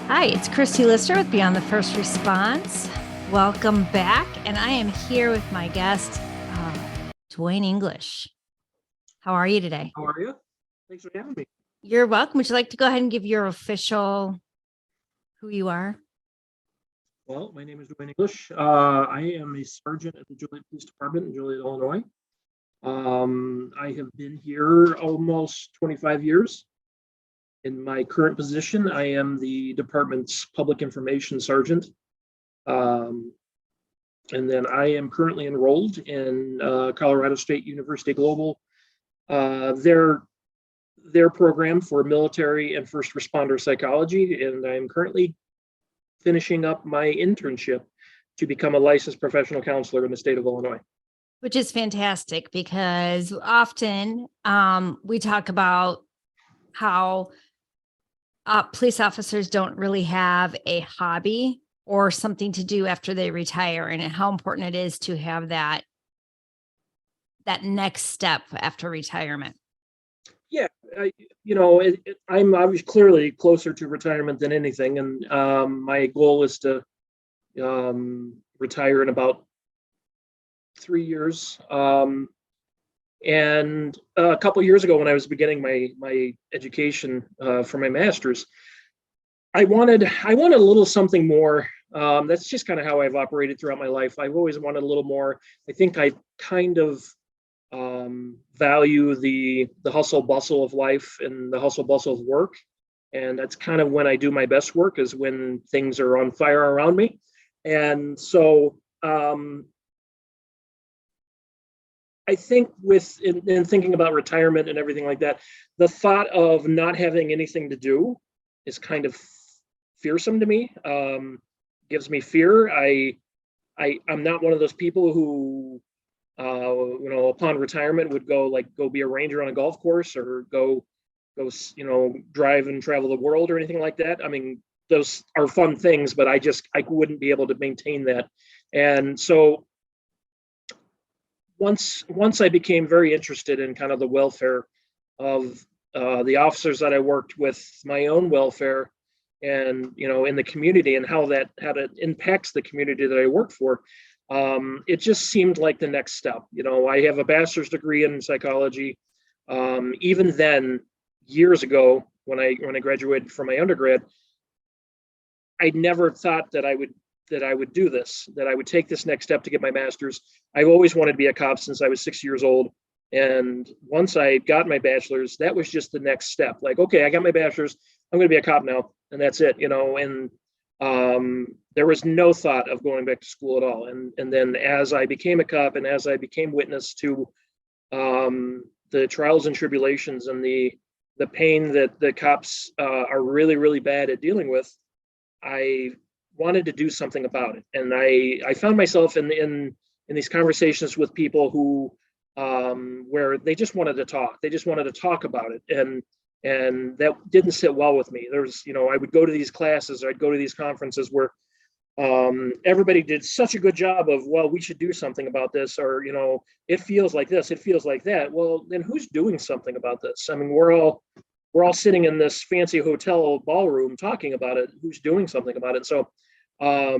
Hi, it's Christy Lister with Beyond the First Response. Welcome back. And I am here with my guest, Dwayne English. How are you today? How are you? Thanks for having me. You're welcome. Would you like to go ahead and give your official who you are? Well, my name is Dwayne English. I am a sergeant at the Joliet Police Department in Joliet, Illinois. I have been here almost 25 years. In my current position, I am the department's public information sergeant. And then I am currently enrolled in Colorado State University Global, their program for military and first responder psychology. And I'm currently finishing up my internship to become a licensed professional counselor in the state of Illinois. Which is fantastic because often we talk about how police officers don't really have a hobby or something to do after they retire, and how important it is to have that next step after retirement. Yeah, I'm obviously clearly closer to retirement than anything, and my goal is to retire in about 3 years. And a couple of years ago, when I was beginning my education for my master's, I wanted a little something more. That's just kind of how I've operated throughout my life. I've always wanted a little more. I think I kind of value the hustle bustle of life and the hustle bustle of work. And that's kind of when I do my best work, is when things are on fire around me. And so I think in thinking about retirement and everything like that, the thought of not having anything to do is kind of fearsome to me. Gives me fear. I'm not one of those people who upon retirement would go be a ranger on a golf course, or go drive and travel the world or anything like that. I mean, those are fun things, but I wouldn't be able to maintain that. And so once I became very interested in kind of the welfare of the officers that I worked with, my own welfare, and in the community, and how it impacts the community that I work for, it just seemed like the next step. I have a bachelor's degree in psychology. Even then, years ago, when I graduated from my undergrad, I never thought that I would do this, that I would take this next step to get my master's. I've always wanted to be a cop since I was 6 years old. And once I got my bachelor's, that was just the next step. Like, okay, I got my bachelor's, I'm going to be a cop now, and that's it, and there was no thought of going back to school at all. And then as I became a cop, and as I became witness to the trials and tribulations and the pain that the cops are really, really bad at dealing with, I wanted to do something about it. And I found myself in these conversations with people who where they just wanted to talk. They just wanted to talk about it. And that didn't sit well with me. There's, I would go to these classes, or I'd go to these conferences where everybody did such a good job of, well, we should do something about this, or, it feels like this, it feels like that. Well, then who's doing something about this? I mean, we're all sitting in this fancy hotel ballroom talking about it. Who's doing something about it? So, I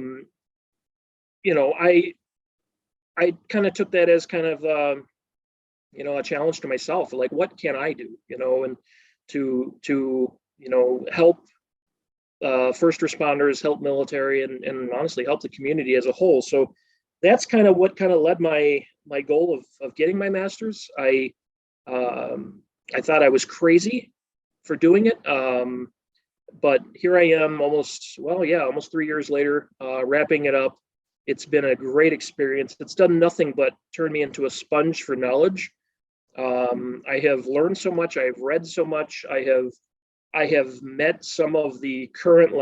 kind of took that as kind of, a challenge to myself. Like, what can I do? And to help first responders, help military, and honestly help the community as a whole. So that's kind of what kind of led my goal of getting my master's. I thought I was crazy for doing it, but here I am, almost 3 years later, wrapping it up. It's been a great experience. It's done nothing but turn me into a sponge for knowledge. I have learned so much. I've read so much. I have met some of the current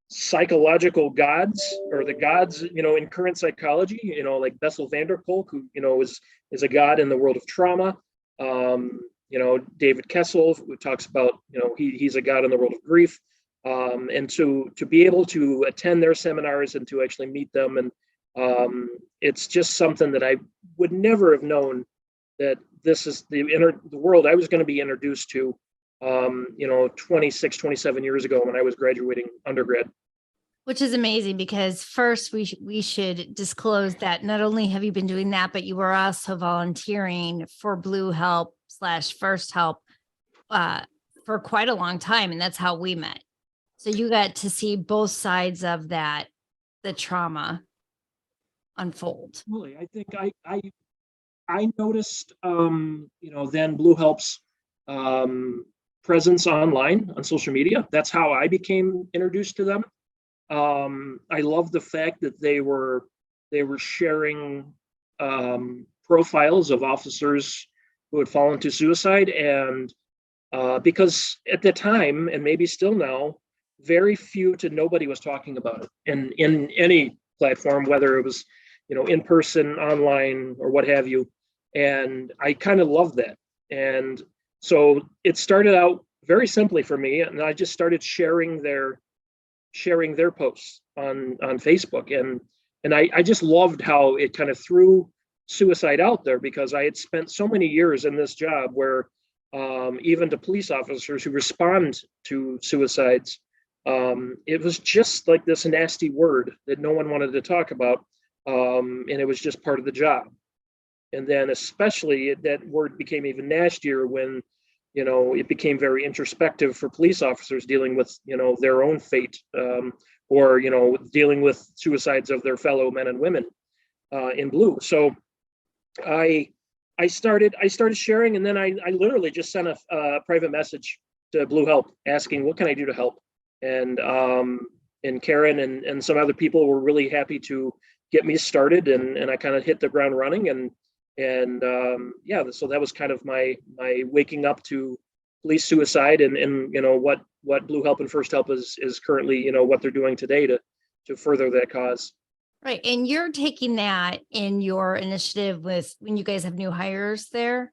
psychological gods, or the gods, in current psychology, like Bessel van der Kolk, who, is a god in the world of trauma. David Kessel, who talks about, he's a god in the world of grief. And to be able to attend their seminars and to actually meet them. And it's just something that I would never have known, that this is the world I was going to be introduced to 26, 27 years ago when I was graduating undergrad. Which is amazing because first we should disclose that not only have you been doing that, but you were also volunteering for Blue Help / First Help for quite a long time. And that's how we met. So you got to see both sides of that, the trauma unfold. Really, I think I noticed, then Blue Help's presence online on social media. That's how I became introduced to them. I love the fact that they were sharing profiles of officers who had fallen to suicide, and because at the time, and maybe still now, very few to nobody was talking about it in any platform, whether it was in person, online, or what have you. And I kind of love that. And so it started out very simply for me, and I just started sharing their posts on Facebook, and I just loved how it kind of threw suicide out there, because I had spent so many years in this job where even to police officers who respond to suicides, it was just like this nasty word that no one wanted to talk about, and it was just part of the job. And then especially that word became even nastier when it became very introspective for police officers dealing with their own fate, or dealing with suicides of their fellow men and women in blue. So I started sharing, and then I literally just sent a private message to Blue Help asking, what can I do to help? And Karen and some other people were really happy to get me started, and I kind of hit the ground running, and so that was kind of my waking up to police suicide, and what Blue Help and First Help is currently what they're doing today to further that cause. Right. And you're taking that in your initiative with when you guys have new hires there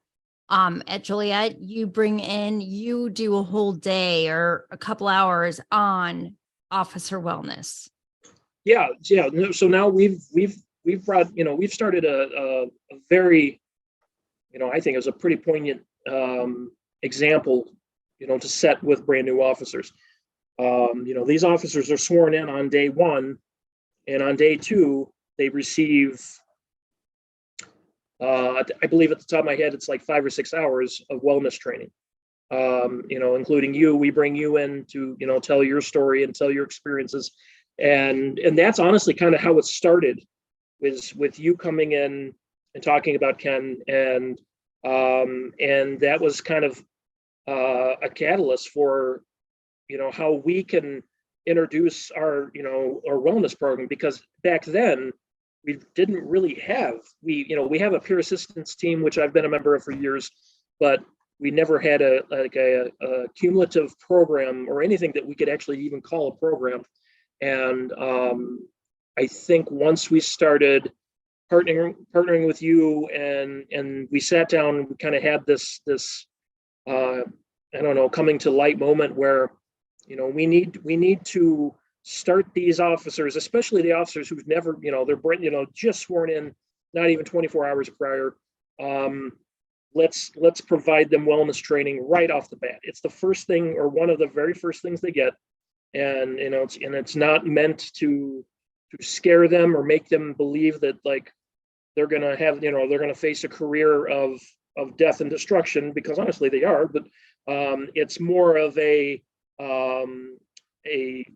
at Joliet, you do a whole day or a couple hours on officer wellness. Yeah. So now we've brought, we've started a very, I think it was a pretty poignant example, to set with brand new officers. These officers are sworn in on day one, and on day two, they receive, I believe at the top of my head, it's like 5 or 6 hours of wellness training. Including you, we bring you in to, tell your story and tell your experiences. And that's honestly kind of how it started, was with you coming in and talking about Ken, and that was kind of a catalyst for how we can introduce our wellness program, because back then we didn't really have, we have a peer assistance team, which I've been a member of for years, but we never had a cumulative program or anything that we could actually even call a program. And I think once we started partnering with you, and we sat down, we kind of had this coming to light moment where we need to start these officers, especially the officers who've never, they're just sworn in, not even 24 hours prior. Let's provide them wellness training right off the bat. It's the first thing, or one of the very first things they get, and it's not meant to scare them or make them believe that like they're gonna have, they're gonna face a career of death and destruction, because honestly they are. But it's more of a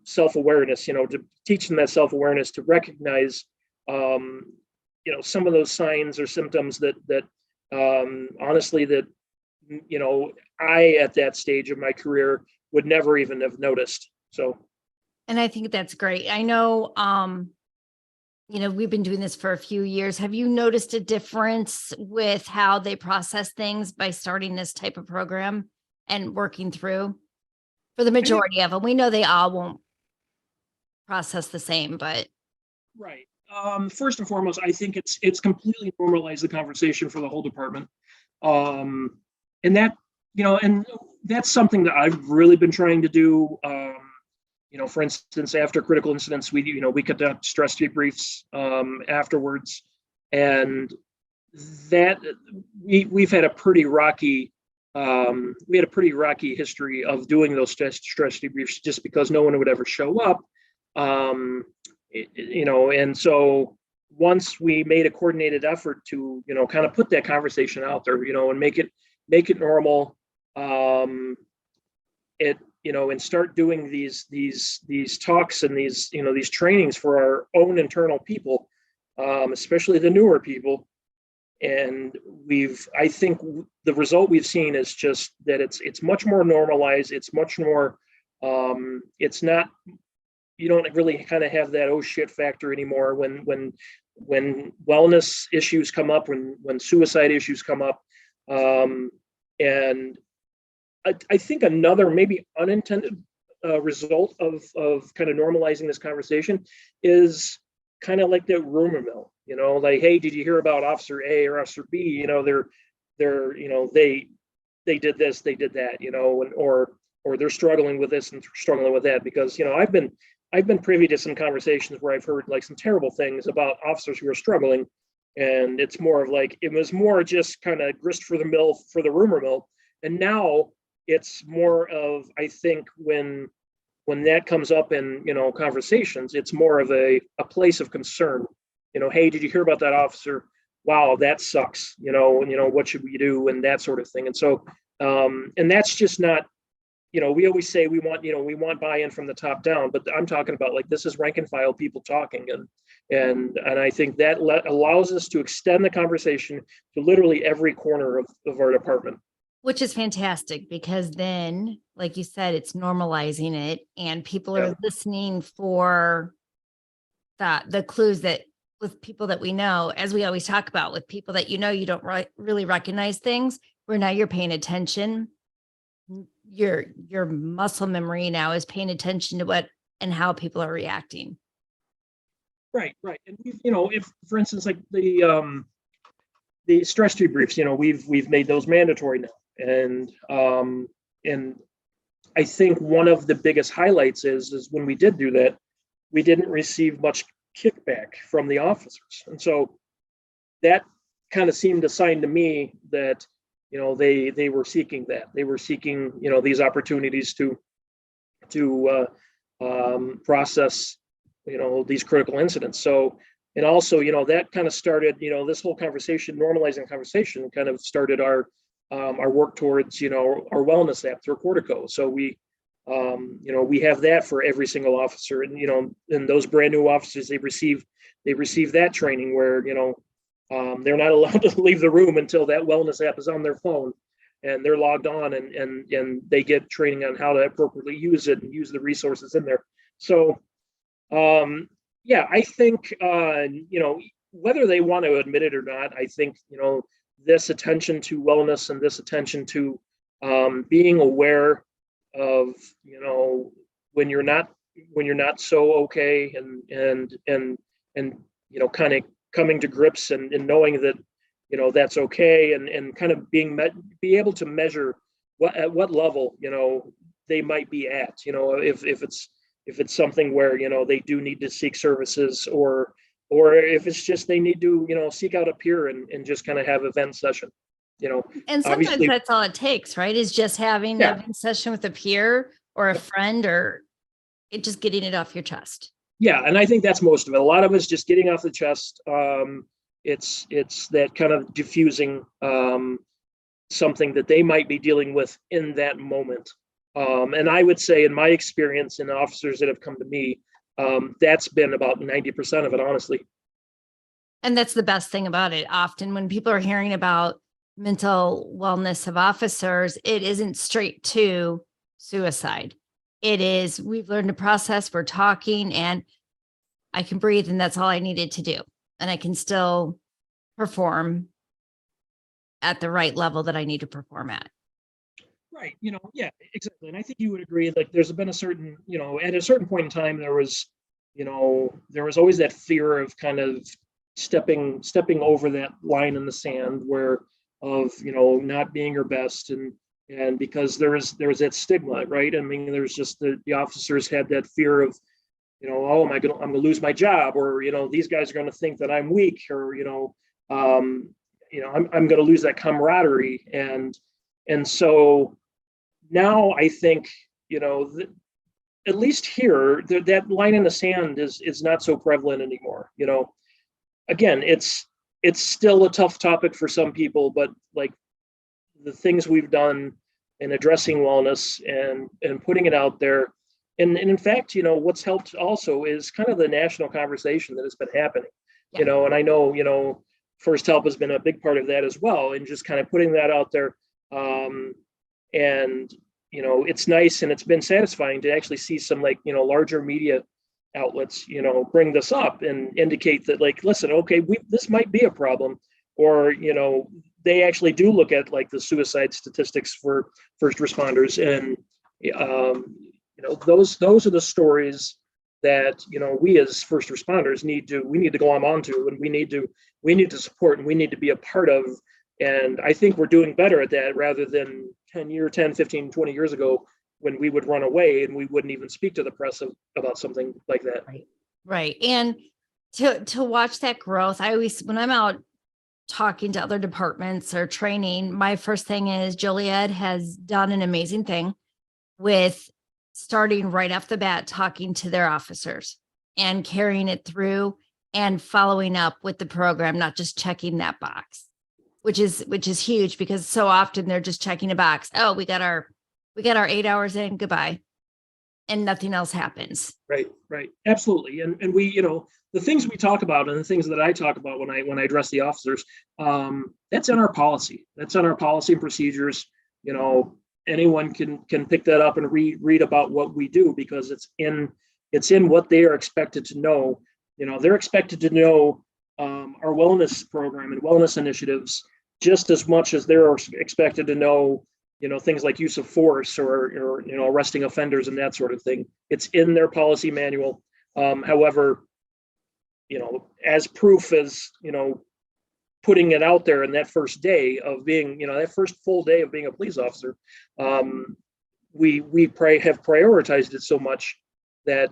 self-awareness, to teach them that self-awareness, to recognize some of those signs or symptoms that honestly that I at that stage of my career would never even have noticed. So, and I think that's great. I know we've been doing this for a few years. Have you noticed a difference with how they process things by starting this type of program and working through? For the majority of them, we know they all won't process the same, but right. First and foremost, I think it's completely normalized the conversation for the whole department, and that and that's something that I've really been trying to do. For instance, after critical incidents, we conduct stress debriefs afterwards, and that we've had a pretty rocky we had a pretty rocky history of doing those stress debriefs just because no one would ever show up. And so once we made a coordinated effort to, kind of put that conversation out there, and make it normal, and start doing these talks and these trainings for our own internal people, especially the newer people. And I think the result we've seen is just that it's much more normalized. It's much more, it's not, you don't really kind of have that oh shit factor anymore when wellness issues come up, when suicide issues come up. And I think another maybe unintended result of kind of normalizing this conversation is kind of like that rumor mill, like, hey, did you hear about Officer A or Officer B? They did this, they did that, or they're struggling with this and struggling with that. Because I've been privy to some conversations where I've heard like some terrible things about officers who are struggling, and it's more of like, it was more just kind of grist for the mill for the rumor mill. And now it's more of, I think when that comes up in conversations, it's more of a place of concern. Hey, did you hear about that officer? Wow, that sucks. What should we do, and that sort of thing. And so, and that's just not. We always say we want buy-in from the top down, but I'm talking about like, this is rank and file people talking, and I think that allows us to extend the conversation to literally every corner of our department. Which is fantastic, because then, like you said, it's normalizing it, and people are listening for the clues that, with people that we know, as we always talk about, with people that you don't really recognize things, where now you're paying attention. Your muscle memory now is paying attention to what and how people are reacting. Right. And if, for instance, like the stress debriefs, we've made those mandatory now. And I think one of the biggest highlights is when we did do that, we didn't receive much kickback from the officers. And so that kind of seemed a sign to me that, they were seeking that. They were seeking, these opportunities to process, these critical incidents. So, and also, that kind of started, this whole conversation, normalizing conversation, kind of started our work towards, our wellness app through Cortico. So we have that for every single officer, and, and those brand new officers, they receive that training where, they're not allowed to leave the room until that wellness app is on their phone, and they're logged on, and they get training on how to appropriately use it and use the resources in there. So, I think, whether they want to admit it or not, I think, this attention to wellness and this attention to being aware of, when you're not so okay, and kind of coming to grips and knowing that, that's okay, and kind of be able to measure at what level, they might be at, if it's something where, they do need to seek services, or if it's just they need to, seek out a peer and just kind of have event session, And sometimes that's all it takes, right? Is just having an event session with a peer or a friend, or just getting it off your chest. Yeah, and I think that's most of it. A lot of it's just getting off the chest. It's that kind of diffusing something that they might be dealing with in that moment. And I would say, in my experience, in officers that have come to me, that's been about 90% of it, honestly. And that's the best thing about it. Often when people are hearing about mental wellness of officers, it isn't straight to suicide. It is, we've learned to process, we're talking, and I can breathe, and that's all I needed to do. And I can still perform at the right level that I need to perform at. Right. Yeah, exactly. And I think you would agree, like, there's been a certain, at a certain point in time, there was always that fear of kind of stepping over that line in the sand where of, not being your best. And because there was that stigma, right? I mean, there's just the officers had that fear of, oh, I'm going to lose my job, or, these guys are going to think that I'm weak, or, I'm going to lose that camaraderie. And And so now I think, at least here, that line in the sand is not so prevalent anymore. Again, it's still a tough topic for some people, but like the things we've done in addressing wellness and putting it out there. And in fact, what's helped also is kind of the national conversation that has been happening, and I know, First Help has been a big part of that as well, and just kind of putting that out there. And, it's nice and it's been satisfying to actually see some larger media outlets, bring this up and indicate that listen, okay, this might be a problem, or, they actually do look at the suicide statistics for first responders. And, those are the stories that, we as first responders need to glom onto, and we need to support, and we need to be a part of. And I think we're doing better at that rather than 10, 15, 20 years ago, when we would run away and we wouldn't even speak to the press about something like that. Right. And to watch that growth, I always, when I'm out talking to other departments or training, my first thing is Joliet has done an amazing thing with starting right off the bat, talking to their officers and carrying it through and following up with the program, not just checking that box, which is huge, because so often they're just checking a box. Oh, we got our 8 hours in, goodbye. And nothing else happens. Right. Absolutely. And we, the things we talk about and the things that I talk about when I address the officers, that's in our policy. That's on our policy and procedures. Anyone can pick that up and read about what we do, because it's in what they are expected to know. They're expected to know our wellness program and wellness initiatives just as much as they're expected to know, things like use of force or arresting offenders and that sort of thing. It's in their policy manual. However, as proof as, putting it out there in that first day of being, that first full day of being a police officer, we have prioritized it so much that,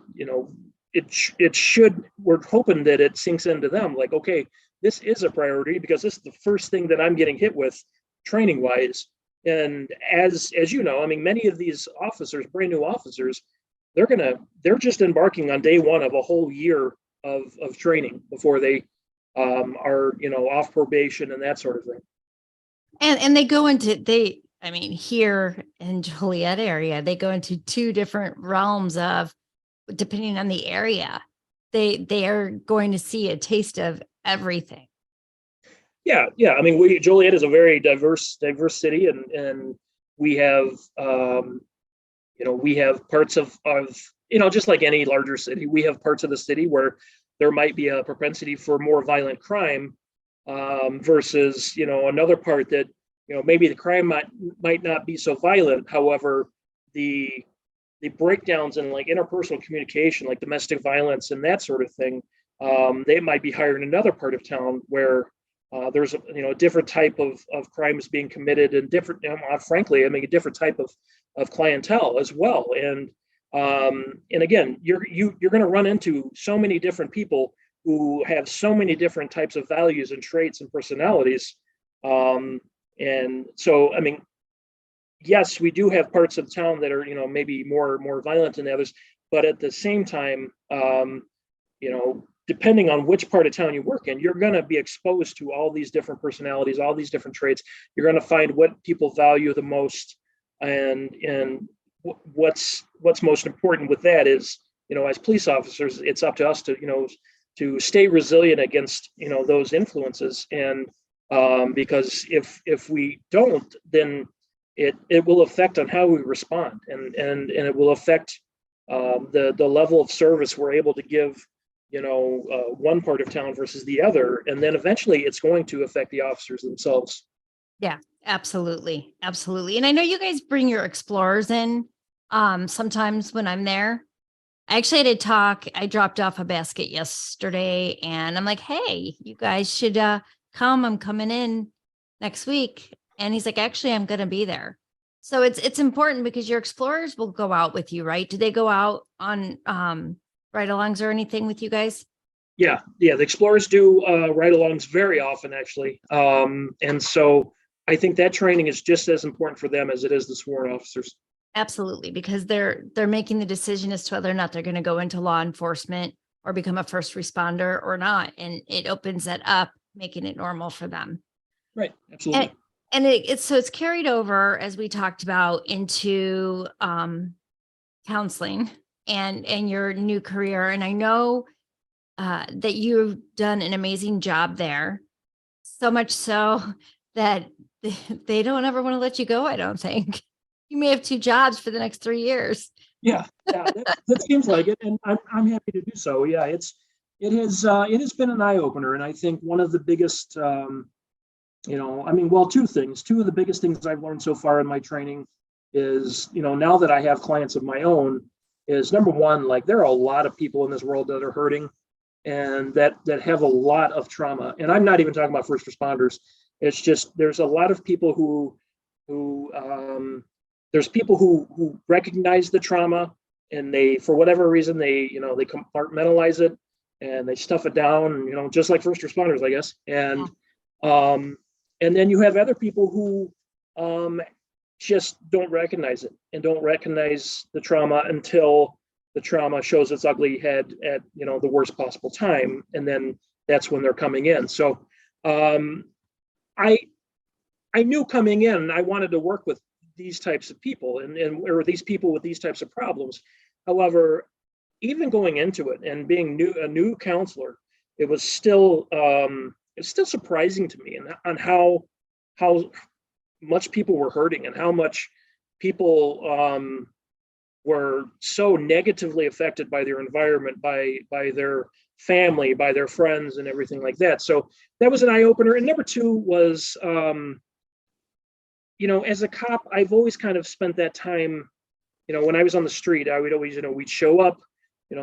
it should, we're hoping that it sinks into them like, okay, this is a priority because this is the first thing that I'm getting hit with training wise. And as many of these officers, brand new officers, they're just embarking on day one of a whole year of training before they are, off probation and that sort of thing. And they go into, here in Joliet area, they go into two different realms of, depending on the area, they are going to see a taste of everything. Yeah. Joliet is a very diverse city, and we have, we have parts of, just like any larger city, we have parts of the city where there might be a propensity for more violent crime, versus, another part that, maybe the crime might not be so violent. However, the breakdowns in interpersonal communication, like domestic violence and that sort of thing, they might be higher in another part of town where there's a different type of crimes being committed, and different, frankly, a different type of clientele as well. And again, you're going to run into so many different people who have so many different types of values and traits and personalities. And so, yes, we do have parts of town that are, maybe more violent than others, but at the same time, depending on which part of town you work in, you're going to be exposed to all these different personalities, all these different traits. You're going to find what people value the most, and what's most important with that is, as police officers, it's up to us to stay resilient against, those influences. And because if we don't, then it will affect on how we respond, and it will affect the level of service we're able to give, one part of town versus the other. And then eventually it's going to affect the officers themselves. Yeah, absolutely. Absolutely. And I know you guys bring your explorers in sometimes when I'm there. I actually had a talk. I dropped off a basket yesterday and I'm like, hey, you guys should come. I'm coming in next week. And he's like, actually, I'm going to be there. So it's important because your explorers will go out with you, right? Do they go out on ride-alongs or anything with you guys? Yeah. The explorers do ride-alongs very often, actually. And so I think that training is just as important for them as it is the sworn officers. Absolutely, because they're making the decision as to whether or not they're going to go into law enforcement or become a first responder or not. And it opens that up, making it normal for them. Right. Absolutely. And it's carried over, as we talked about, into counseling and your new career. And I know that you've done an amazing job there, so much so that they don't ever want to let you go, I don't think. You may have 2 jobs for the next 3 years. Yeah, that seems like it, and I'm happy to do so. Yeah, it has been an eye opener, and I think one of the biggest, well, 2 things. 2 of the biggest things I've learned so far in my training is, now that I have clients of my own, is number one, like there are a lot of people in this world that are hurting, and that have a lot of trauma. And I'm not even talking about first responders. It's just there's a lot of people who there's people who recognize the trauma, and they, for whatever reason, they compartmentalize it and they stuff it down, just like first responders, I guess. And then you have other people who just don't recognize it and don't recognize the trauma until the trauma shows its ugly head at the worst possible time, and then that's when they're coming in. So I knew coming in I wanted to work with these types of people or these people with these types of problems. However, even going into it and being a new counselor, it was still surprising to me on how much people were hurting and how much people were so negatively affected by their environment, by their family, by their friends, and everything like that. So that was an eye opener. And number 2 was, as a cop, I've always kind of spent that time, when I was on the street, I would always, we'd show up,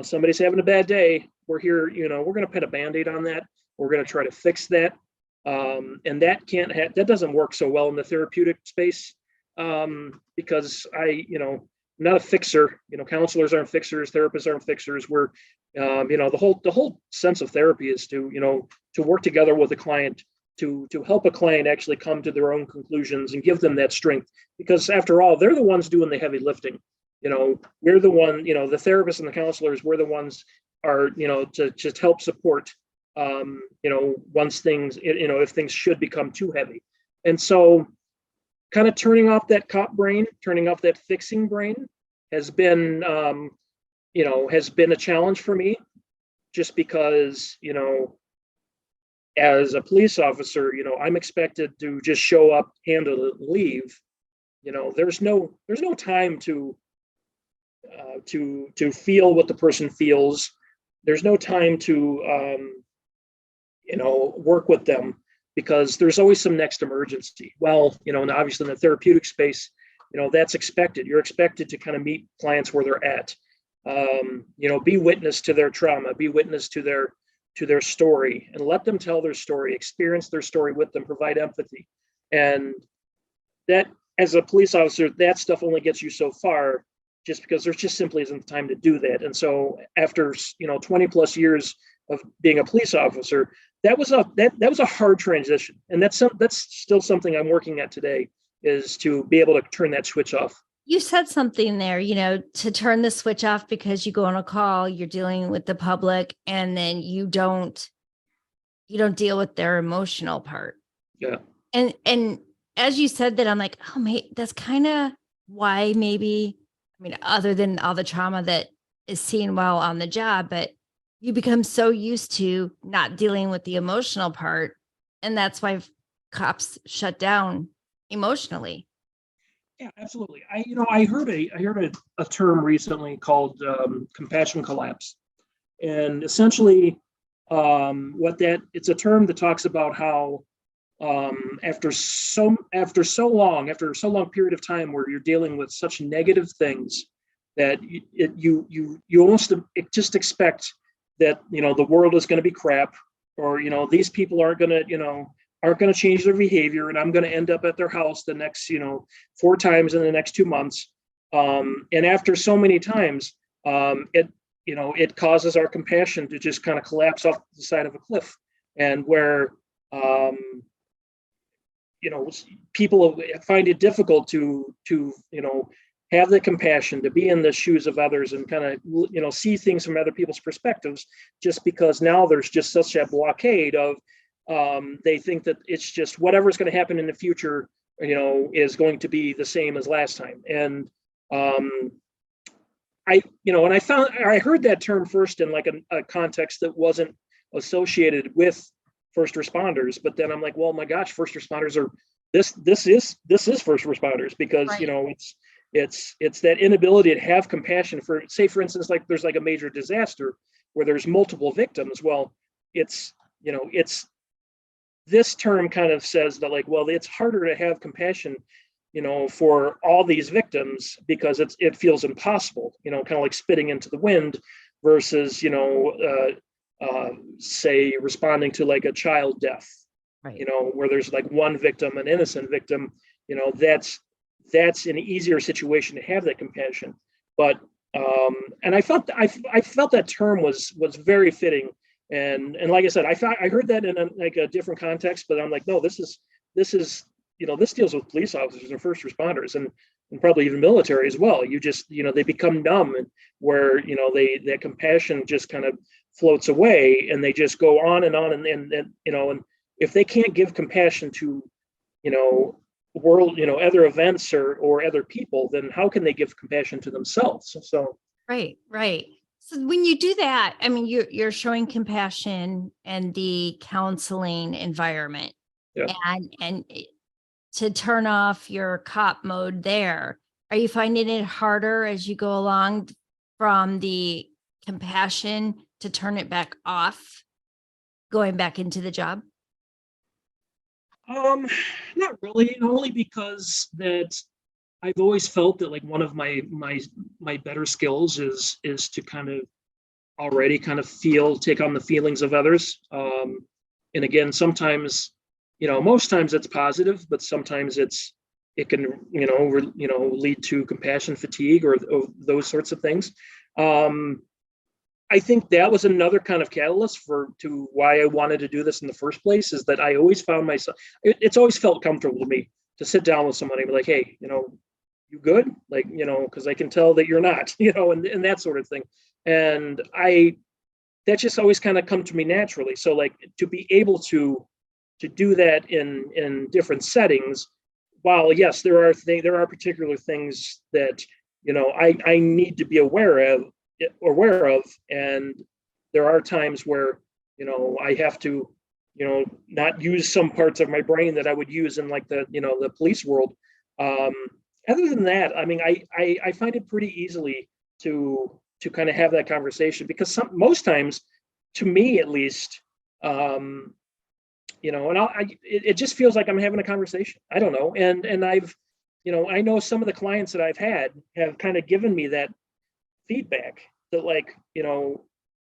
somebody's having a bad day. We're here, we're going to put a Band-Aid on that. We're going to try to fix that. And that doesn't work so well in the therapeutic space, because I'm not a fixer. Counselors aren't fixers, therapists aren't fixers. We're, the whole sense of therapy is to work together with a client to help a client actually come to their own conclusions and give them that strength. Because after all, they're the ones doing the heavy lifting. We're the one, the therapists and the counselors, we're the ones are, to just help support, once things, if things should become too heavy. And so kind of turning off that cop brain, turning off that fixing brain has been a challenge for me, just because, as a police officer, I'm expected to just show up, handle it, leave. There's no time to feel what the person feels. There's no time to, work with them, because there's always some next emergency. Well, and obviously in the therapeutic space, that's expected. You're expected to kind of meet clients where they're at, be witness to their trauma, be witness to their story, and let them tell their story, experience their story with them, provide empathy. And that, as a police officer, that stuff only gets you so far, just because there just simply isn't time to do that. And so after 20 plus years of being a police officer, that was a hard transition. And that's still something I'm working at today, is to be able to turn that switch off. You said something there, to turn the switch off, because you go on a call, you're dealing with the public, and then you don't deal with their emotional part. Yeah. And as you said that, I'm like, oh, mate, that's kind of why maybe, other than all the trauma that is seen while on the job, but you become so used to not dealing with the emotional part. And that's why cops shut down emotionally. Yeah, absolutely. I heard a term recently called compassion collapse, and essentially, it's a term that talks about how after so long period of time where you're dealing with such negative things, that you almost just expect that the world is going to be crap, or these people aren't going to change their behavior, and I'm going to end up at their house the next 4 times in the next 2 months. And after so many times, it causes our compassion to just kind of collapse off the side of a cliff, and where people find it difficult to have the compassion to be in the shoes of others and kind of see things from other people's perspectives, just because now there's just such a blockade of they think that it's just whatever's going to happen in the future is going to be the same as last time. And I heard that term first in like a context that wasn't associated with first responders, but then I'm like, well, my gosh, first responders are this is first responders, because Right. it's that inability to have compassion for, say, for instance, like there's like a major disaster where there's multiple victims. Well, it's this term kind of says that, like, well, it's harder to have compassion for all these victims because it feels impossible, kind of like spitting into the wind versus say responding to like a child death, Right. where there's like one victim, an innocent victim, that's an easier situation to have that compassion. But and I felt that term was very fitting, and like I said, I heard that in a different context, but I'm like, no, this is this deals with police officers and first responders, and probably even military as well. You just they become numb, and where that compassion just kind of floats away, and they just go on and on, and if they can't give compassion to world other events or other people, then how can they give compassion to themselves? So Right. Right. So when you do that, I mean, you're showing compassion and the counseling environment, yeah. and to turn off your cop mode there. Are you finding it harder as you go along from the compassion to turn it back off, going back into the job? Not really, only because that I've always felt that like one of my better skills is to kind of already kind of take on the feelings of others. And again, sometimes, most times it's positive, but sometimes it can, lead to compassion fatigue or those sorts of things. I think that was another kind of catalyst to why I wanted to do this in the first place, is that I always found myself, it's always felt comfortable to me to sit down with somebody and be like, hey, you good? Like, because I can tell that you're not, and that sort of thing. And that just always kind of come to me naturally. So like to be able to do that in different settings, while yes, there are particular things that, I need to be aware of, and there are times where I have to not use some parts of my brain that I would use in like the police world. Other than that, I mean, I find it pretty easily to kind of have that conversation, because most times, to me at least, and it just feels like I'm having a conversation. I don't know, and I've I know some of the clients that I've had have kind of given me that feedback, that like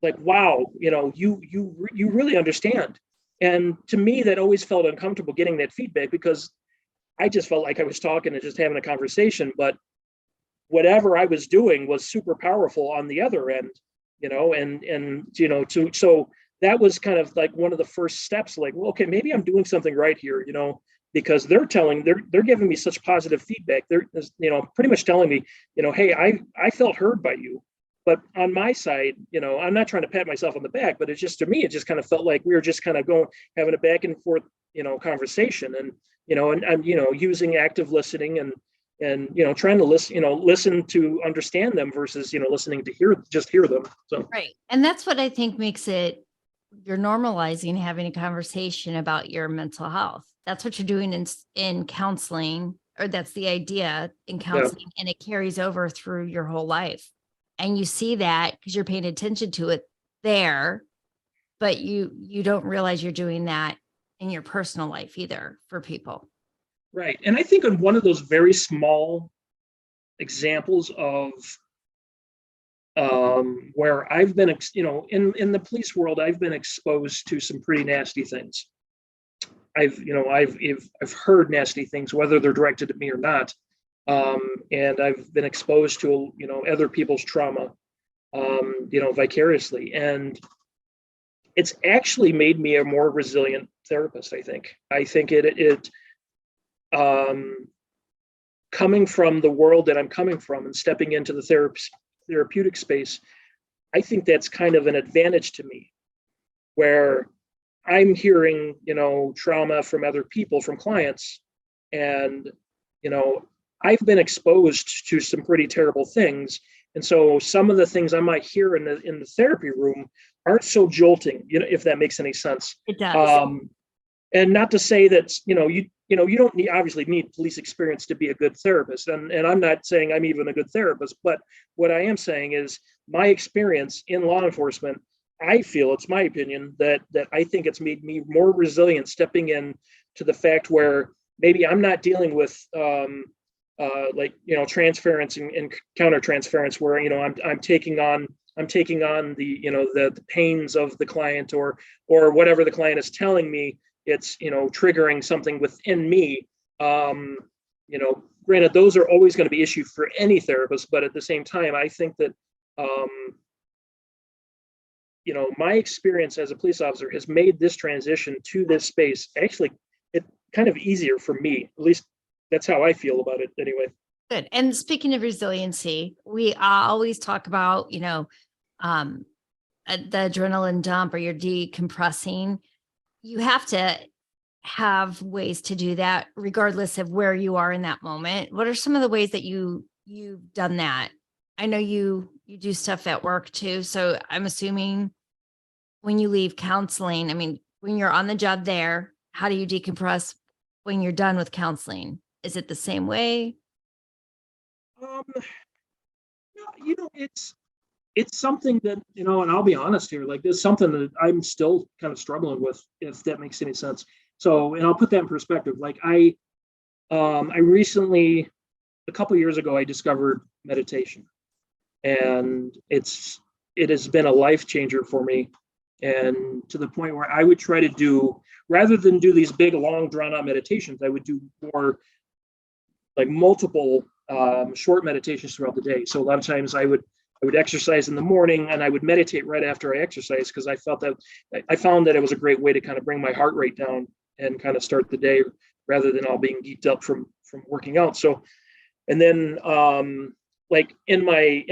like, wow, you really understand. And to me, that always felt uncomfortable getting that feedback, because I just felt like I was talking and just having a conversation, but whatever I was doing was super powerful on the other end, so that was kind of like one of the first steps, like, well, okay, maybe I'm doing something right here, because they're giving me such positive feedback. They're, pretty much telling me, hey, I felt heard by you. But on my side, I'm not trying to pat myself on the back, but it's just, to me, it just kind of felt like we were just kind of having a back and forth, conversation, and, and I'm, using active listening and trying to listen to understand them versus, listening to hear them. So, Right. And that's what I think makes it, you're normalizing having a conversation about your mental health. That's what you're doing in counseling, or that's the idea in yeah, counseling, and it carries over through your whole life. And you see that because you're paying attention to it there, but you don't realize you're doing that in your personal life either for people. right. And I think on one of those very small examples of where I've been, in the police world, I've been exposed to some pretty nasty things. I've heard nasty things, whether they're directed at me or not, and I've been exposed to other people's trauma, vicariously, and it's actually made me a more resilient therapist. I think it coming from the world that I'm coming from and stepping into the therapeutic space, I think that's kind of an advantage to me, where I'm hearing, trauma from other people, from clients, and, I've been exposed to some pretty terrible things. And so some of the things I might hear in the therapy room aren't so jolting, if that makes any sense. It does. And not to say that, you don't obviously need police experience to be a good therapist. And I'm not saying I'm even a good therapist, but what I am saying is my experience in law enforcement, I feel, it's my opinion, that I think it's made me more resilient stepping in to the fact where maybe I'm not dealing with transference and counter transference, where I'm taking on the the pains of the client, or whatever the client is telling me. It's triggering something within me. Granted, those are always going to be issues for any therapist, but at the same time, I think that my experience as a police officer has made this transition to this space actually it kind of easier for me. At least that's how I feel about it anyway. Good. And speaking of resiliency, we always talk about, the adrenaline dump, or you're decompressing. You have to have ways to do that regardless of where you are in that moment. What are some of the ways that you've done that? I know you do stuff at work too. So I'm assuming when you leave counseling, when you're on the job there, how do you decompress when you're done with counseling? Is it the same way? No, it's something that, and I'll be honest here, like, there's something that I'm still kind of struggling with, if that makes any sense. So, and I'll put that in perspective. Like, I recently, a couple years ago, I discovered meditation, and it has been a life changer for me. And to the point where I would try to do, rather than do these big, long, drawn out meditations, I would do more like multiple short meditations throughout the day. So a lot of times I would exercise in the morning, and I would meditate right after I exercise, because I found that it was a great way to kind of bring my heart rate down and kind of start the day, rather than all being geeked up from working out. So, and then like in my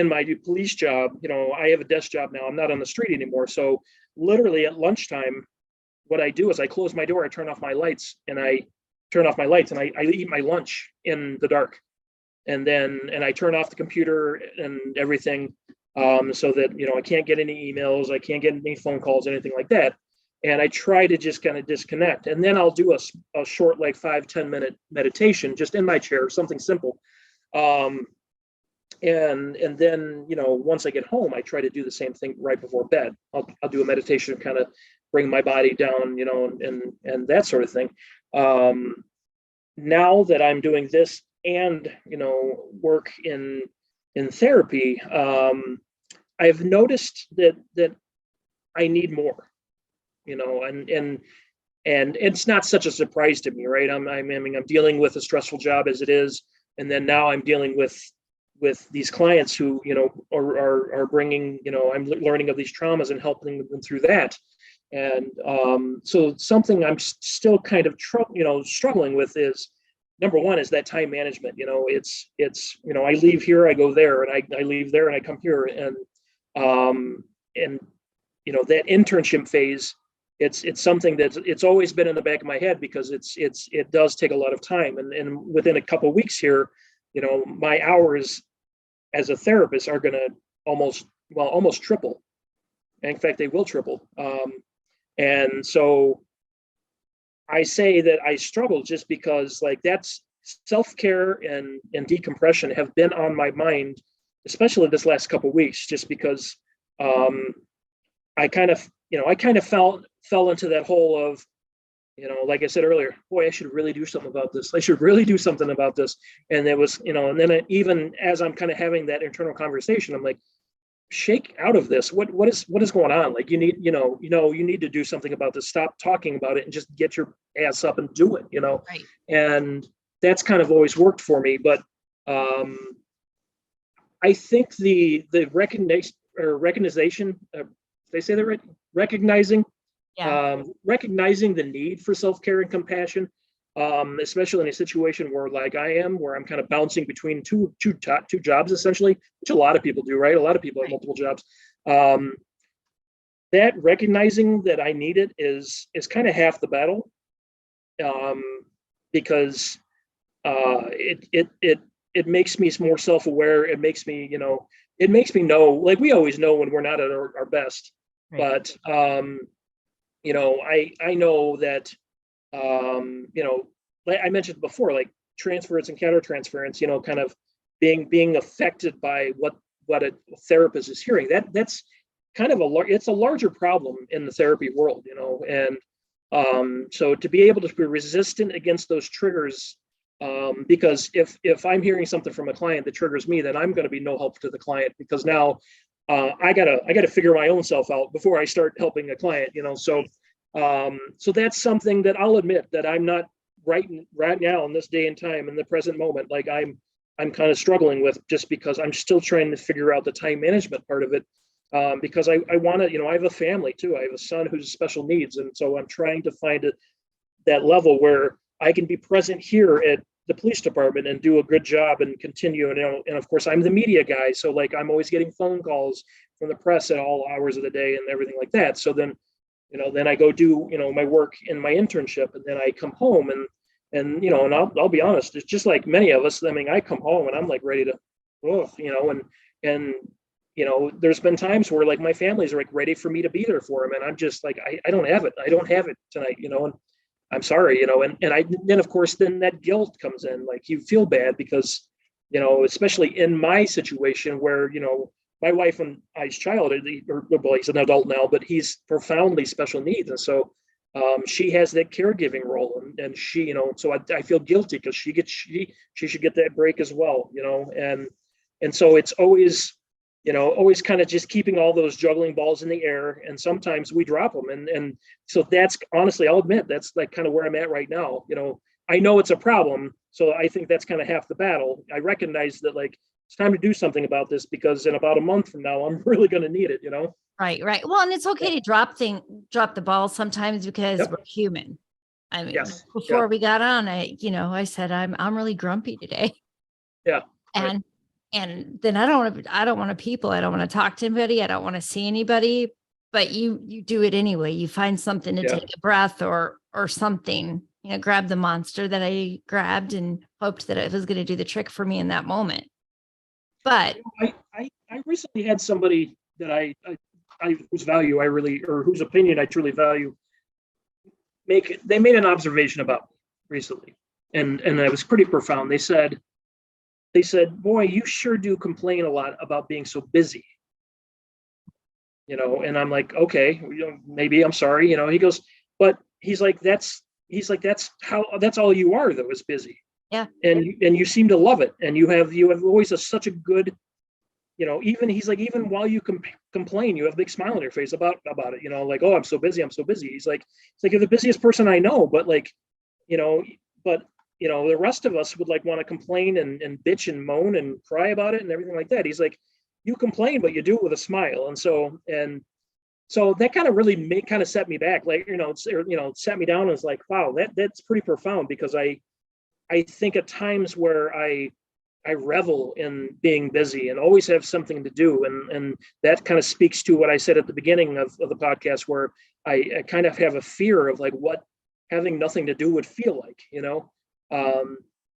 police job, I have a desk job now. I'm not on the street anymore. So literally at lunchtime, what I do is I close my door, I turn off my lights, and I eat my lunch in the dark. And I turn off the computer and everything, so that, I can't get any emails, I can't get any phone calls, anything like that. And I try to just kind of disconnect. And then I'll do a short, like 5-10 minute meditation just in my chair, something simple. And then, once I get home, I try to do the same thing right before bed. I'll do a meditation, kind of bring my body down, and that sort of thing. Now that I'm doing this and, work in therapy, I've noticed that I need more, and it's not such a surprise to me, right? I'm dealing with a stressful job as it is. And then now I'm dealing with these clients who, are bringing, I'm learning of these traumas and helping them through that. And so something I'm still kind of struggling with is, number one, is that time management. It's I leave here, I go there, and I leave there and I come here, and that internship phase, it's something that it's always been in the back of my head, because it does take a lot of time, and within a couple of weeks here, my hours as a therapist are going to almost triple. In fact, they will triple. And so I say that I struggle just because, like, that's self-care and decompression have been on my mind, especially this last couple of weeks, just because I kind of fell into that hole of, like I said earlier, boy, I should really do something about this. I should really do something about this. And it was, and then even as I'm kind of having that internal conversation, I'm like, shake out of this. What is going on? Like, you need to do something about this. Stop talking about it and just get your ass up and do it, Right. And that's kind of always worked for me. But I think the recognition, they say that right? Recognizing Yeah. Recognizing the need for self-care and compassion especially in a situation where like I am, where I'm kind of bouncing between two jobs essentially, which a lot of people do, right? A lot of people have multiple jobs. That recognizing that I need it is kind of half the battle, because it makes me more self-aware. It makes me, it makes me know, like we always know when we're not at our best, Right. but I know that, like I mentioned before, like transference and countertransference, kind of being affected by what a therapist is hearing. That's kind of it's a larger problem in the therapy world, and so to be able to be resistant against those triggers, because if I'm hearing something from a client that triggers me, then I'm going to be no help to the client, because now I gotta figure my own self out before I start helping a client, so that's something that I'll admit that I'm not right now in this day and time in the present moment. Like I'm kind of struggling with, just because I'm still trying to figure out the time management part of it. Because I want to, I have a family too. I have a son who's special needs. And so I'm trying to find that level where I can be present here at the police department and do a good job and continue. And of course I'm the media guy. So like, I'm always getting phone calls from the press at all hours of the day and everything like that. So then I go do, my work in my internship, and then I come home and I'll be honest, it's just like many of us. I mean, I come home and I'm like ready to, and there's been times where like my family's like ready for me to be there for them, and I'm just like, I don't have it. I don't have it tonight, and I'm sorry, and then of course then that guilt comes in. Like you feel bad because, especially in my situation where, my wife and I's child, well, he's an adult now, but he's profoundly special needs. And so she has that caregiving role, and she, so I feel guilty because she should get that break as well, and so it's always, always kind of just keeping all those juggling balls in the air, and sometimes we drop them. And so that's, honestly, I'll admit, that's like kind of where I'm at right now. I know it's a problem. So I think that's kind of half the battle. I recognize that, like, it's time to do something about this, because in about a month from now, I'm really going to need it, Right. Well, and it's okay to drop the ball sometimes, because Yep. we're human. I mean, Yes. before we got on, I said, I'm really grumpy today. Yeah. And, and then I don't want to people. I don't want to talk to anybody. I don't want to see anybody, but you do it anyway. You find something to take a breath or something, grab the monster that I grabbed and hoped that it was going to do the trick for me in that moment. But I recently had somebody that I whose value I really, or whose opinion I truly value, they made an observation about me recently, and it was pretty profound. They said, boy, you sure do complain a lot about being so busy, and I'm like, okay, maybe, I'm sorry, he goes, but he's like, that's all you are, though, is busy. yeah. And you seem to love it, and you have always such a good, even, he's like, even while you complain, you have a big smile on your face about it, like, oh, I'm so busy. He's like, you're the busiest person I know, but like, but the rest of us would like want to complain and bitch and moan and cry about it and everything like that. He's like, you complain, but you do it with a smile. And so that kind of really kind of set me back, like, set me down, and was like, wow, that's pretty profound, because I think at times where I revel in being busy and always have something to do. And that kind of speaks to what I said at the beginning of the podcast, where I kind of have a fear of like what having nothing to do would feel like,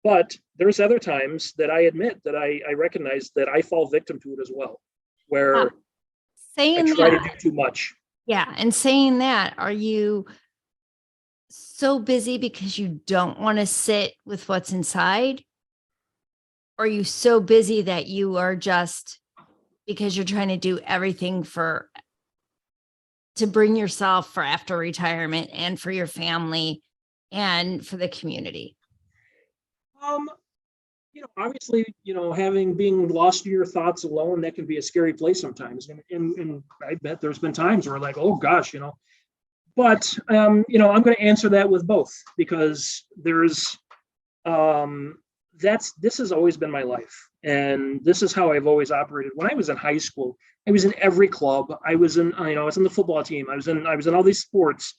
but there's other times that I admit that I recognize that I fall victim to it as well, where I try to do too much. Yeah. And saying that, are you so busy because you don't want to sit with what's inside? Or are you so busy that you are just, because you're trying to do everything to bring yourself for after retirement and for your family and for the community? Obviously, being lost to your thoughts alone, that can be a scary place sometimes. And I bet there's been times where like, oh gosh, but I'm going to answer that with both, because there's, this has always been my life, and this is how I've always operated. When I was in high school, I was in every club. I was in the football team. I was in all these sports.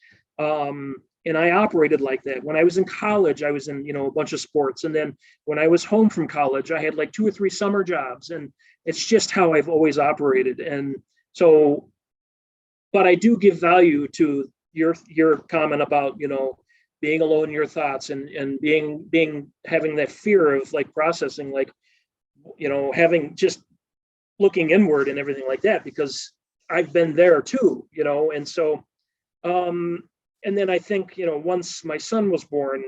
And I operated like that. When I was in college, I was in, a bunch of sports. And then when I was home from college, I had like 2 or 3 summer jobs. And it's just how I've always operated. And so, but I do give value to your comment about, being alone in your thoughts and having that fear of like processing, like, having just looking inward and everything like that, because I've been there too, and so, and then I think, once my son was born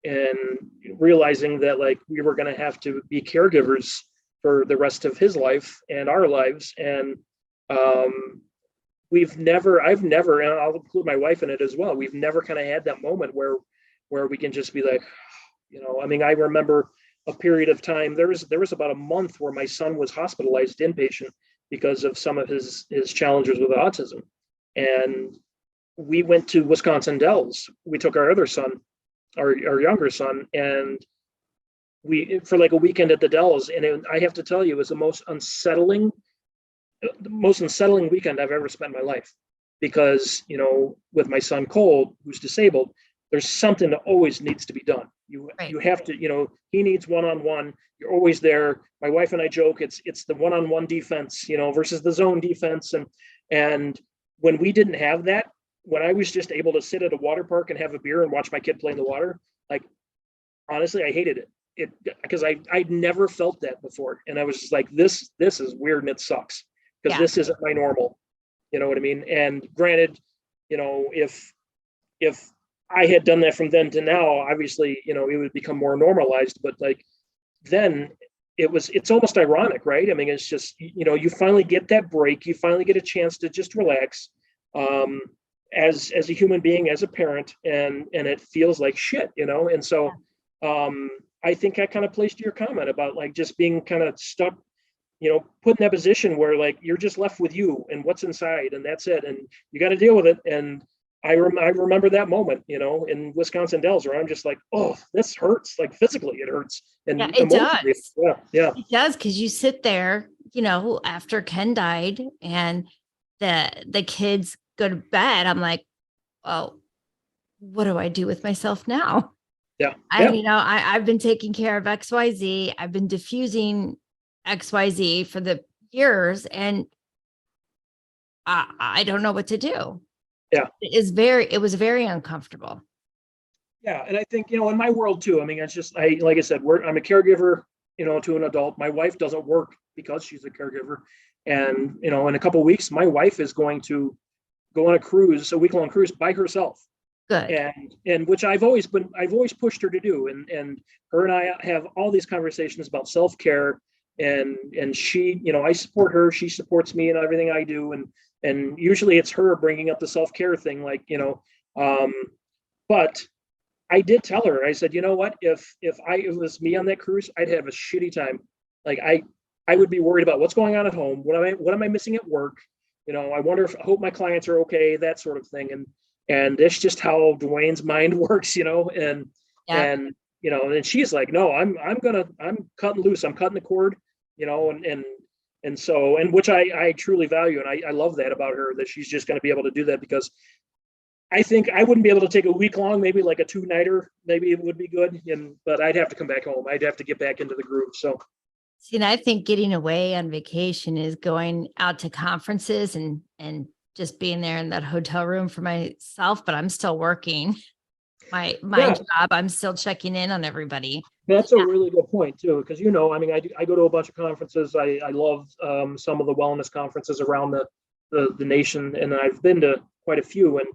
and realizing that like we were going to have to be caregivers for the rest of his life and our lives. And I've never, and I'll include my wife in it as well. We've never kind of had that moment where we can just be like, I remember a period of time, there was about a month where my son was hospitalized inpatient because of some of his challenges with autism. And we went to Wisconsin Dells. We took our other son, our younger son, and we, for like a weekend at the Dells. And I have to tell you, it was the most unsettling weekend I've ever spent in my life, because, with my son Cole, who's disabled, there's something that always needs to be done. You have to, he needs one-on-one. You're always there. My wife and I joke, it's the one-on-one defense, versus the zone defense. And when we didn't have that, when I was just able to sit at a water park and have a beer and watch my kid play in the water, like, honestly, I hated it. Because I'd never felt that before. And I was just like, this is weird and it sucks, because this isn't my normal. You know what I mean? And granted, if I had done that from then to now, obviously, it would become more normalized. But like then it's almost ironic, right? I mean, it's just, you finally get that break. You finally get a chance to just relax, as a human being, as a parent, and it feels like shit, And so I think that kind of plays to your comment about like just being kind of stuck, put in that position where like you're just left with you and what's inside, and that's it. And you got to deal with it. And I remember that moment, in Wisconsin Dells, where I'm just like, oh, this hurts. Like physically, it hurts. And yeah, it does. Yeah. It does, because you sit there, after Ken died and the kids go to bed. I'm like, oh, what do I do with myself now? Yeah. I've been taking care of XYZ. I've been diffusing XYZ for the years, and I don't know what to do. Yeah. It was very uncomfortable. Yeah. And I think, in my world too, I mean, it's just, like I said, I'm a caregiver, to an adult. My wife doesn't work because she's a caregiver. And, in a couple of weeks, my wife is going to go on a week-long cruise by herself. Good. And which I've always pushed her to do. And her and I have all these conversations about self-care, and she, I support her, she supports me in everything I do. And usually it's her bringing up the self-care thing, like, but I did tell her, I said, you know what, if it was me on that cruise, I'd have a shitty time. Like I would be worried about what's going on at home. What am I missing at work? I hope my clients are okay, that sort of thing. And it's just how Dwayne's mind works, and she's like, no, I'm cutting loose. I'm cutting the cord, and so, and which I truly value. And I love that about her, that she's just going to be able to do that, because I think I wouldn't be able to take a week long, maybe like a 2-nighter, maybe it would be good. But I'd have to come back home. I'd have to get back into the groove. So. See, and I think getting away on vacation is going out to conferences and just being there in that hotel room for myself, but I'm still working my job. I'm still checking in on everybody. That's a really good point too, because I go to a bunch of conferences. I love some of the wellness conferences around the nation, and I've been to quite a few. And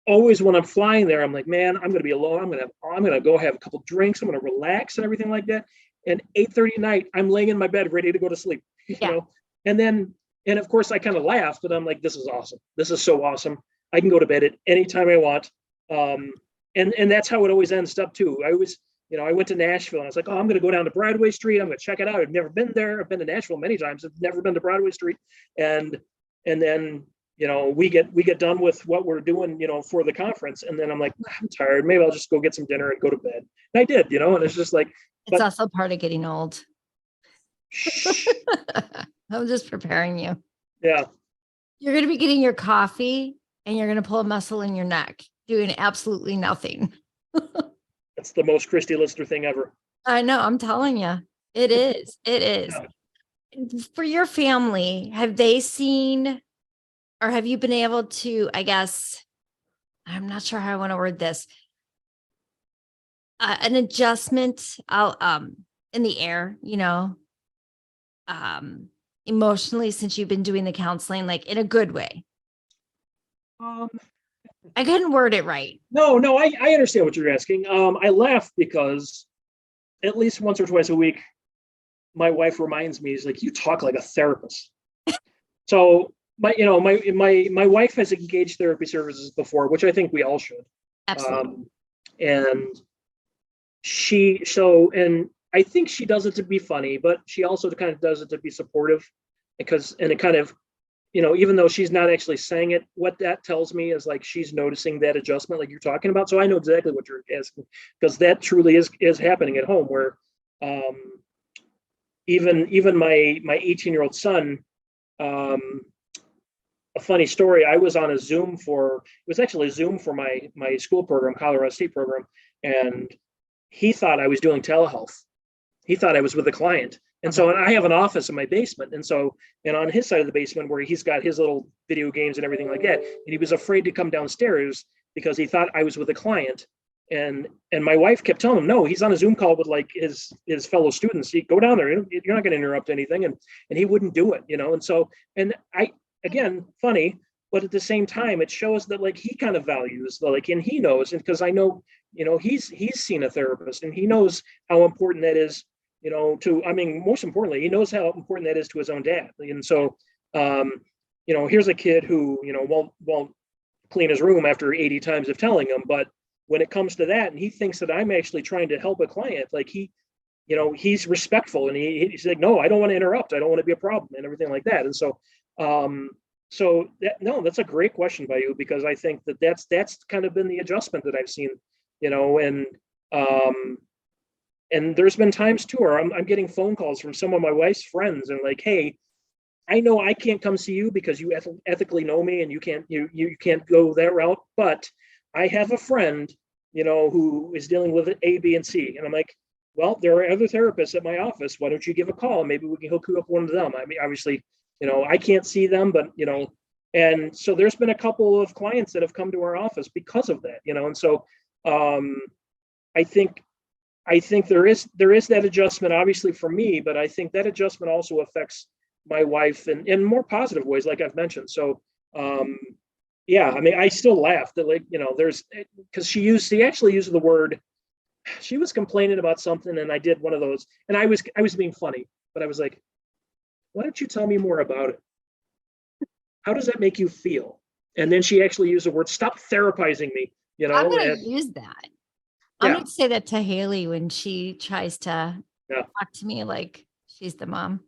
always when I'm flying there, I'm like, man, I'm going to be alone. I'm going to go have a couple drinks. I'm going to relax and everything like that. And 8:30 at night, I'm laying in my bed ready to go to sleep. And of course I kind of laugh, but I'm like, this is awesome. This is so awesome. I can go to bed at any time I want. And that's how it always ends up too. I went to Nashville and I was like, oh, I'm going to go down to Broadway Street. I'm going to check it out. I've never been there. I've been to Nashville many times. I've never been to Broadway Street. And then, we get done with what we're doing, for the conference. And then I'm like, I'm tired. Maybe I'll just go get some dinner and go to bed. And I did, and it's just like, it's also part of getting old. I'm just preparing you. Yeah. You're going to be getting your coffee and you're going to pull a muscle in your neck. doing absolutely nothing. That's the most Christy Lister thing ever. I know, I'm telling you, it is. It is. Yeah. For your family, have they seen or have you been able to, I guess, I'm not sure how I want to word this, an adjustment out in the air, um, emotionally since you've been doing the counseling, like in a good way? Um, I couldn't word it right. no, I understand what you're asking. I laugh because at least once or twice a week, my wife reminds me, is like, you talk like a therapist. So my wife has engaged therapy services before, which I think we all should. Absolutely. And and I think she does it to be funny, but she also kind of does it to be supportive and it kind of, even though she's not actually saying it, what that tells me is like she's noticing that adjustment like you're talking about. So I know exactly what you're asking, because that truly is happening at home where um, even my 18-year-old son, um, a funny story. I was on a Zoom it was actually a Zoom for my school program, Colorado State program, and he thought I was doing telehealth. He thought I was with a client. And so I have an office in my basement. And on his side of the basement where he's got his little video games and everything like that, and he was afraid to come downstairs because he thought I was with a client. And my wife kept telling him, no, he's on a Zoom call with like his fellow students. He go down there, you're not going to interrupt anything. And he wouldn't do it, and again, funny, but at the same time, it shows that like he kind of values and he knows, and because I know, he's seen a therapist and he knows how important that is, most importantly, he knows how important that is to his own dad. And so, here's a kid who, won't clean his room after 80 times of telling him, but when it comes to that, and he thinks that I'm actually trying to help a client, like he's respectful and he's like, no, I don't want to interrupt. I don't want to be a problem and everything like that. And so, that's a great question by you, because I think that's kind of been the adjustment that I've seen, and there's been times too where I'm getting phone calls from some of my wife's friends and like, hey, I know I can't come see you because you ethically know me and you can't go that route, but I have a friend, who is dealing with A, B, and C. And I'm like, well, there are other therapists at my office. Why don't you give a call? Maybe we can hook you up with one of them. I mean, obviously, I can't see them, but, and so there's been a couple of clients that have come to our office because of that, and so I think there is that adjustment, obviously, for me, but I think that adjustment also affects my wife in more positive ways, like I've mentioned. So, yeah, I mean, I still laugh that, like, there's, because she actually used the word, she was complaining about something, and I did one of those, and I was being funny, but I was like, why don't you tell me more about it? How does that make you feel? And then she actually used the word, stop therapizing me, I'm going to use that. I'm Yeah. going to say that to Haley when she tries to Yeah. talk to me like she's the mom.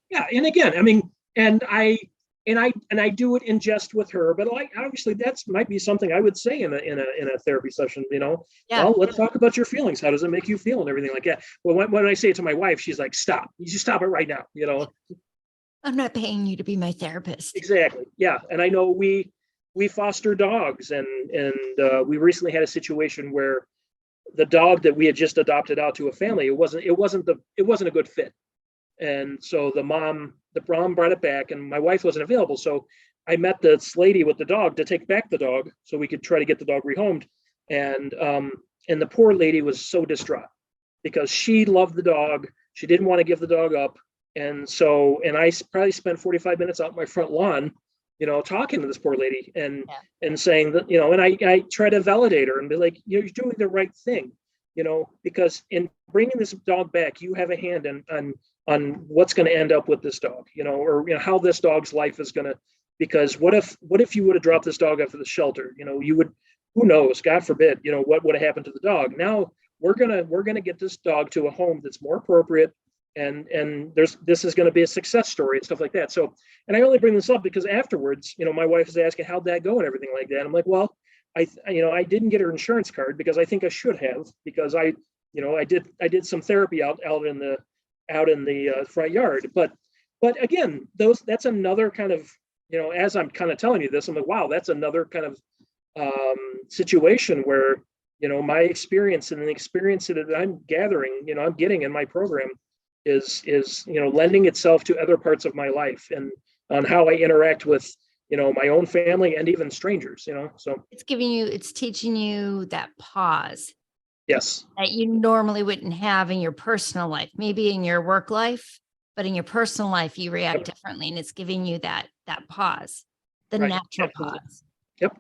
Yeah. And again, I mean, and I do it in jest with her, but like, obviously that's might be something I would say in a therapy session, Yeah. well, let's talk about your feelings. How does it make you feel and everything like that? Well, when I say it to my wife, she's like, stop, you just stop it right now. I'm not paying you to be my therapist. Exactly. Yeah. And I know we foster dogs, and we recently had a situation where the dog that we had just adopted out to a family, it wasn't a good fit. And so the mom brought it back, and my wife wasn't available. So I met this lady with the dog to take back the dog so we could try to get the dog rehomed. And the poor lady was so distraught because she loved the dog. She didn't want to give the dog up. And I probably spent 45 minutes out in my front lawn, talking to this poor lady and saying that, and I try to validate her and be like, you're doing the right thing, because in bringing this dog back, you have a hand on what's going to end up with this dog, or how this dog's life is going to, because what if you would have dropped this dog off at the shelter, you would, who knows, God forbid, what would have happened to the dog. Now we're going to get this dog to a home that's more appropriate. And this is going to be a success story and stuff like that. So, and I only bring this up because afterwards, my wife is asking how'd that go and everything like that. I'm like, well, I didn't get her insurance card because I think I should have, because I did some therapy out in the front yard. But again, that's another kind of, as I'm kind of telling you this, I'm like, wow, that's another kind of situation where, my experience and the experience that I'm gathering, I'm getting in my program is lending itself to other parts of my life and on how I interact with, my own family and even strangers, so. It's teaching you that pause Yes. that you normally wouldn't have in your personal life, maybe in your work life, but in your personal life, you react differently. And it's giving you that pause, the Right. natural Absolutely. pause. Yep.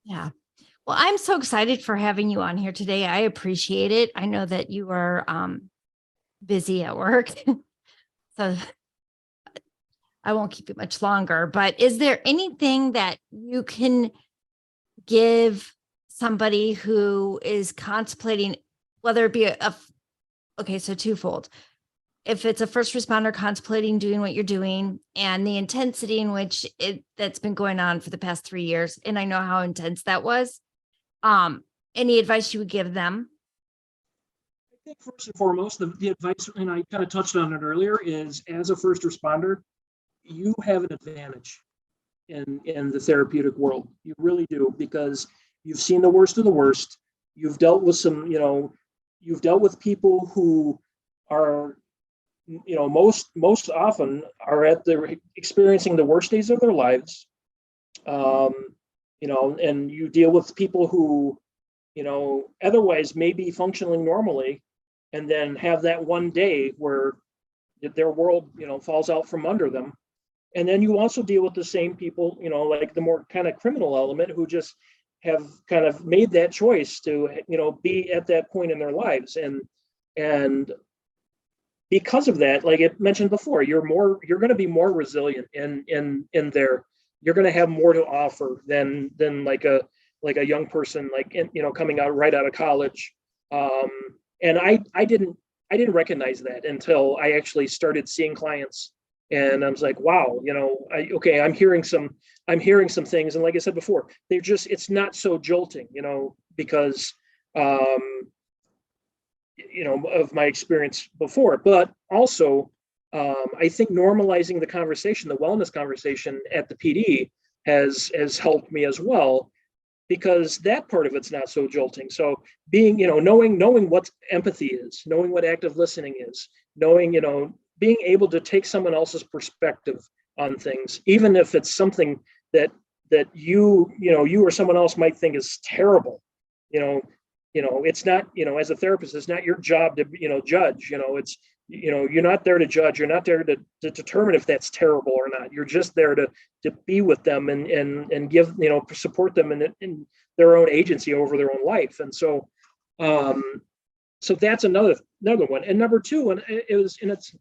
Yeah. Well, I'm so excited for having you on here today. I appreciate it. I know that you are busy at work. So I won't keep you much longer, but is there anything that you can give somebody who is contemplating, whether it be okay, so twofold. If it's a first responder contemplating doing what you're doing and the intensity in which that's been going on for the past 3 years, and I know how intense that was, any advice you would give them? I think first and foremost, the advice, and I kind of touched on it earlier, is as a first responder, you have an advantage in the therapeutic world. You really do, because you've seen the worst of the worst. You've dealt with you've dealt with people who are, most often are experiencing the worst days of their lives. And you deal with people who, otherwise may be functioning normally, and then have that one day where their world, falls out from under them. And then you also deal with the same people, like the more kind of criminal element, who just have kind of made that choice to, be at that point in their lives. And because of that, like I mentioned before, you're going to be more resilient in there. You're going to have more to offer than like a young person, like, coming out right out of college. And I didn't recognize that until I actually started seeing clients. And I was like, wow, I'm hearing some things. And like I said before, it's not so jolting, because, of my experience before, but also, I think normalizing the conversation, the wellness conversation at the PD has helped me as well, because that part of it's not so jolting. So being, knowing what empathy is, knowing what active listening is, knowing, being able to take someone else's perspective on things, even if it's something that you or someone else might think is terrible, it's not, as a therapist, it's not your job to, judge, it's, you're not there to judge. You're not there to determine if that's terrible or not. You're just there to be with them and give, support them in their own agency over their own life. And so, so that's another one. And number two, and it's,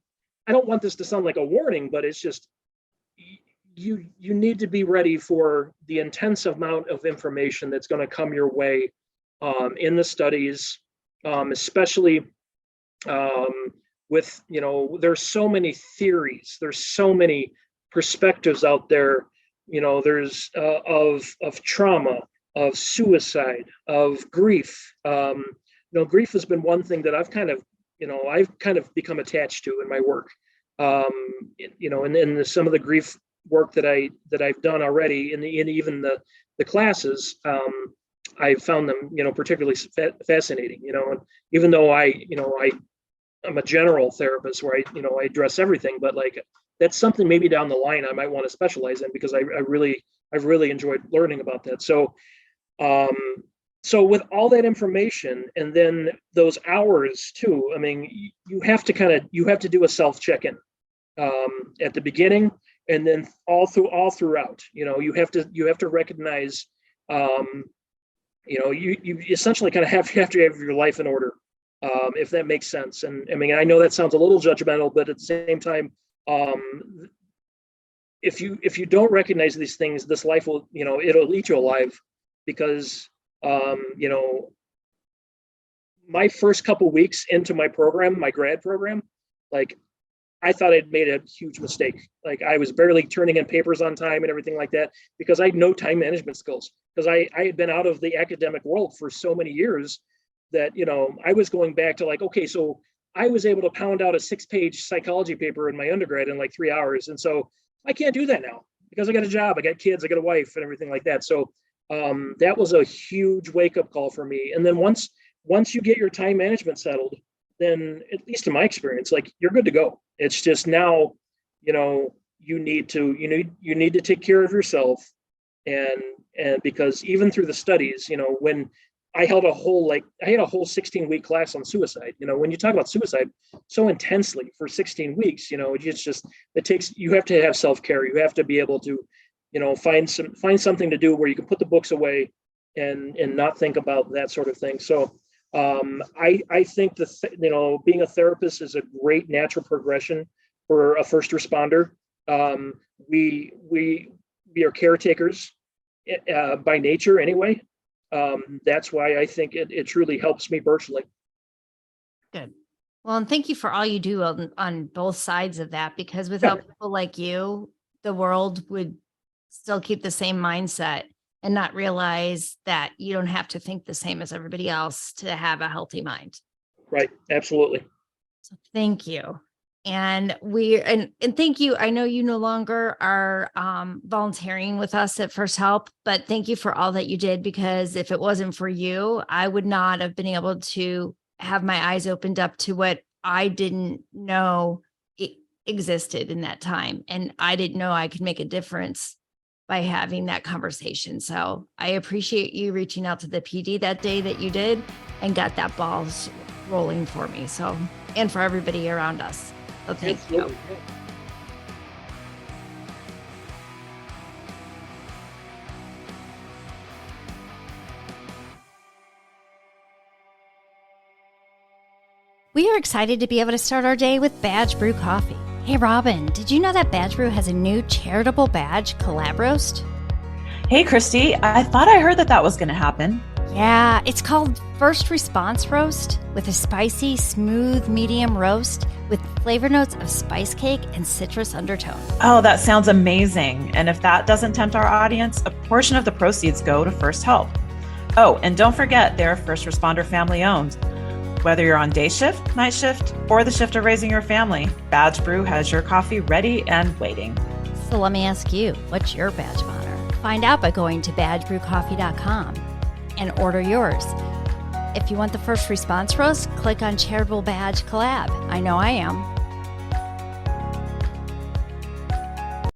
I don't want this to sound like a warning, but it's just, you need to be ready for the intense amount of information that's going to come your way, in the studies, especially, with, there's so many theories, there's so many perspectives out there, there's, of trauma, of suicide, of grief. Grief has been one thing that I've kind of become attached to in my work. And some of the grief work that I've done already in even the classes, I found them, particularly fascinating, and even though I'm a general therapist where I address everything, but like, that's something maybe down the line I might want to specialize in, because I've really enjoyed learning about that. So, so with all that information and then those hours too, I mean, you have to do a self check-in, at the beginning, and then all throughout, you have to recognize, you essentially kind of have to have your life in order, if that makes sense. And I mean, I know that sounds a little judgmental, but at the same time, if you don't recognize these things, this life will, it'll eat you alive, because, my first couple weeks into my program, my grad program, like, I thought I'd made a huge mistake. Like, I was barely turning in papers on time and everything like that, because I had no time management skills, because I had been out of the academic world for so many years that, I was going back to like, okay, so I was able to pound out a 6-page psychology paper in my undergrad in like 3 hours. And so I can't do that now, because I got a job, I got kids, I got a wife and everything like that. So, That was a huge wake up call for me. And then once you get your time management settled, then at least in my experience, like you're good to go. It's just now, you need to take care of yourself. And because even through the studies, when I had a whole 16-week class on suicide, when you talk about suicide so intensely for 16 weeks, you have to have self-care. You have to be able to, find something to do where you can put the books away and not think about that sort of thing. So I think being a therapist is a great natural progression for a first responder. We are caretakers by nature anyway. That's why I think it truly helps me personally. Good. Well, and thank you for all you do on both sides of that, because without people like you, the world would still keep the same mindset and not realize that you don't have to think the same as everybody else to have a healthy mind. Right. Absolutely. So thank you. And and thank you. I know you no longer are volunteering with us at First Help, but thank you for all that you did, because if it wasn't for you, I would not have been able to have my eyes opened up to what I didn't know it existed in that time. And I didn't know I could make a difference by having that conversation. So I appreciate you reaching out to the PD that day that you did and got that ball rolling for me. So, and for everybody around us. So thank you. We are excited to be able to start our day with Badge Brew Coffee. Hey Robin, did you know that Badge Brew has a new charitable badge collab roast? Hey Christy, I thought I heard that was going to happen. Yeah, it's called First Response Roast, with a spicy, smooth, medium roast with flavor notes of spice cake and citrus undertone. Oh, that sounds amazing. And if that doesn't tempt our audience, a portion of the proceeds go to First Help. Oh, and don't forget, they're first responder family owned. Whether you're on day shift, night shift, or the shift of raising your family, Badge Brew has your coffee ready and waiting. So let me ask you, what's your badge of honor? Find out by going to badgebrewcoffee.com and order yours. If you want the First Response Roast, click on Charitable Badge Collab. I know I am.